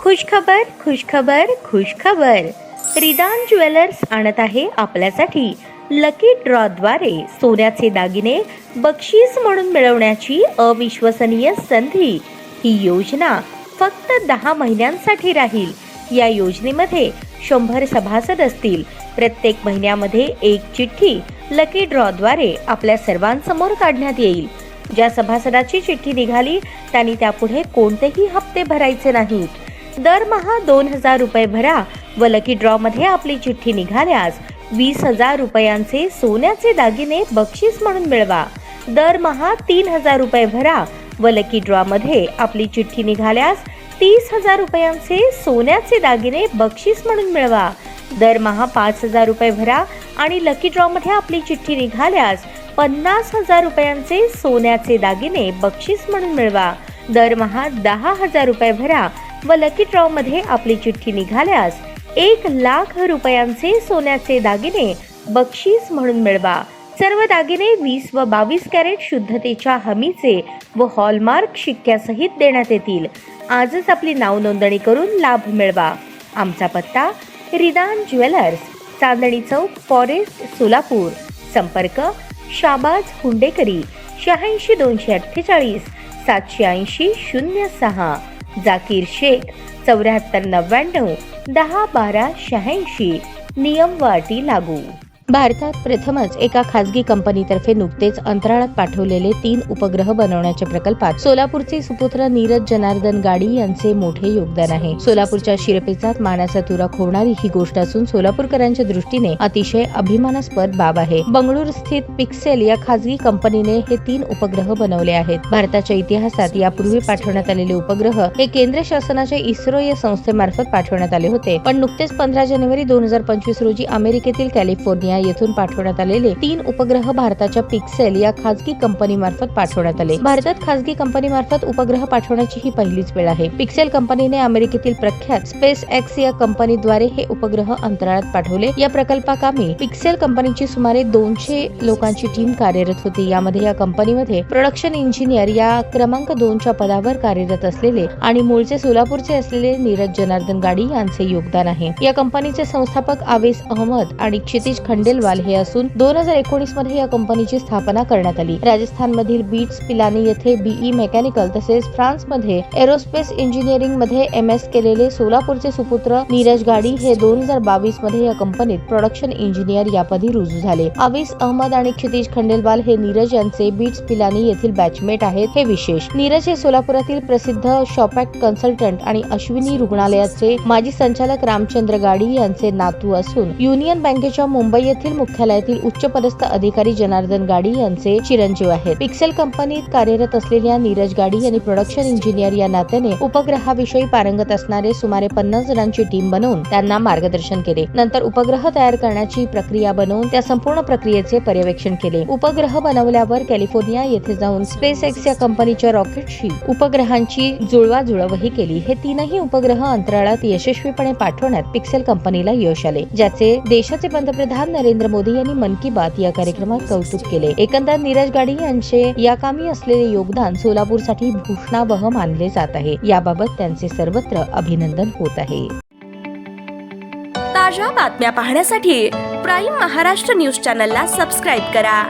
खुशखबर खुशखबर खुशखबर. रिदान jewellers आणत आहे आपल्यासाठी लकी ड्रॉद्वारे सोन्याचे दागिने बक्षीस म्हणून मिळवण्याची अविश्वसनीय संधी. ही योजना फक्त 10 महिन्यांसाठी राहील. या योजनेमध्ये 100 सभासद असतील. प्रत्येक महिन्यामध्ये एक चिठ्ठी लकी ड्रॉद्वारे आपल्या सर्वांसमोर काढण्यात येईल. ज्या सभासदाची चिठ्ठी निघाली त्यांनी त्यापुढे कोणतेही हप्ते भरायचे नाहीत. दरमहा 2000 रुपये भरा व लकी ड्रॉ मध्ये आपली चिठ्ठी निघाल्यास 20,000 रुपयांचे सोन्याचे दागिने बक्षीस म्हणून मिळवा. दरमहा 3000 रुपये भरा व लकी ड्रॉ मध्ये आपली चिठ्ठी निघाल्यास 30,000 रुपयांचे सोन्याचे दागिने बक्षीस म्हणून मिळवा. दरमहा 5,000 रुपये भरा आणि लकी ड्रॉ मध्ये आपली चिठ्ठी निघाल्यास 50,000 रुपयांचे सोन्याचे दागिने बक्षीस म्हणून मिळवा. दरमहा 10,000 रुपये भरा व लकी ड्रॉ मध्ये आपली चिठ्ठी निघाल्यास 1,00,000 रुपयांचे सोन्याचे दागिने बक्षीस म्हणून मिळवा. सर्व दागिने 20 व 22 कॅरेट शुद्धतेच्या हमीचे व हॉलमार्क शिक्क्यासहित देण्यात येतील. आजच आपली नाव नोंदणी करून लाभ मिळवा. आमचा पत्ता रिदान ज्वेलर्स, चांदणी चौक, फॉरेस्ट, सोलापूर. संपर्क शाबाज हुंडेकरी 86 248 780 06. जाकीर शेख 74 99 10 12 86. नियम व अटी लागू. भारतात प्रथमच एका खासगी कंपनीतर्फे नुकतेच अंतराळात पाठवलेले 3 उपग्रह बनवण्याच्या प्रकल्पात सोलापूरचे सुपुत्र नीरज जनार्दन गाडी यांचे मोठे योगदान आहे. सोलापूरच्या शिरपेचात मानाचा तुरा खोवणारी ही गोष्ट असून सोलापूरकरांच्या दृष्टीने अतिशय अभिमानास्पद बाब आहे. बंगळूर स्थित पिक्सेल या खासगी कंपनीने हे 3 उपग्रह बनवले आहेत. भारताच्या इतिहासात यापूर्वी पाठवण्यात आलेले उपग्रह हे केंद्र शासनाच्या इस्रो या संस्थेमार्फत पाठवण्यात आले होते. पण नुकतेच 15 जानेवारी 2025 रोजी अमेरिकेतील कॅलिफोर्निया येथून पाठवण्यात आलेले 3 उपग्रह भारताच्या पिक्सेल या खासगी कंपनी मार्फत पाठवण्यात आले. भारतात खासगी कंपनी मार्फत उपग्रह पाठवण्याची ही पहिलीच वेळ आहे. पिक्सेल कंपनीने अमेरिकेतील प्रख्यात स्पेस एक्स या कंपनीद्वारे हे उपग्रह अंतराळात पाठवले. या प्रकल्पाकामी पिक्सेल कंपनीची सुमारे 200 लोकांची टीम कार्यरत होती. यामध्ये या कंपनीमध्ये प्रोडक्शन इंजिनियर या क्रमांक 2 च्या पदावर कार्यरत असलेले आणि मूळचे सोलापूरचे असलेले नीरज जनार्दन गाडी यांचे योगदान आहे. या कंपनीचे संस्थापक आवेस अहमद आणि क्षितिज खंडेलवाल हे असून 2019 मध्ये या कंपनीची स्थापना करण्यात आली. राजस्थानमधील बीट्स पिलानी येथे बीई मेकॅनिकल तसेच फ्रान्समध्ये एरोस्पेस इंजिनिअरिंग मध्ये MS केलेले सोलापूरचे सुपुत्र नीरज गाडी हे 2022 मध्ये या कंपनीत प्रोडक्शन इंजिनियर या पदी रुजू झाले. आवेस अहमद आणि क्षितिज खंडेलवाल हे नीरज यांचे बीट्स पिलानी येथील बॅचमेट आहेत. हे विशेष. नीरज हे सोलापुरातील प्रसिद्ध शॉपॅक्ट कन्सल्टंट आणि अश्विनी रुग्णालयाचे माजी संचालक रामचंद्र गाडी यांचे नातू असून युनियन बँकेच्या मुंबई येथील मुख्यालयातील उच्चपदस्थ अधिकारी जनार्दन गाडी यांचे चिरंजीव आहेत. पिक्सेल कंपनीत कार्यरत असलेल्या नीरज गाडी यांनी प्रोडक्शन इंजिनियर या नात्याने उपग्रहाविषयी पारंगत असणारे सुमारे 50 जणांची टीम बनवून त्यांना मार्गदर्शन केले. नंतर उपग्रह तयार करण्याची प्रक्रिया बनवून त्या संपूर्ण प्रक्रियेचे पर्यवेक्षण केले. उपग्रह बनवल्यावर कॅलिफोर्निया येथे जाऊन स्पेस एक्स या कंपनीच्या रॉकेटशी उपग्रहांची जुळवाजुळवही केली. हे 3ही उपग्रह अंतराळात यशस्वीपणे पाठवण्यात पिक्सेल कंपनीला यश आले, ज्याचे देशाचे पंतप्रधान नरेंद्र मोदी यांनी मन की बात या कार्यक्रमात कौतुक केले. एकंदर नीरज गाडी यांचे या कामी असलेले योगदान सोलापूरसाठी भूषणावह मानले जात आहे. याबाबत त्यांचे सर्वत्र अभिनंदन होत आहे. ताज्या बातम्या पाहण्यासाठी प्राईम महाराष्ट्र न्यूज चॅनलला सबस्क्राईब करा.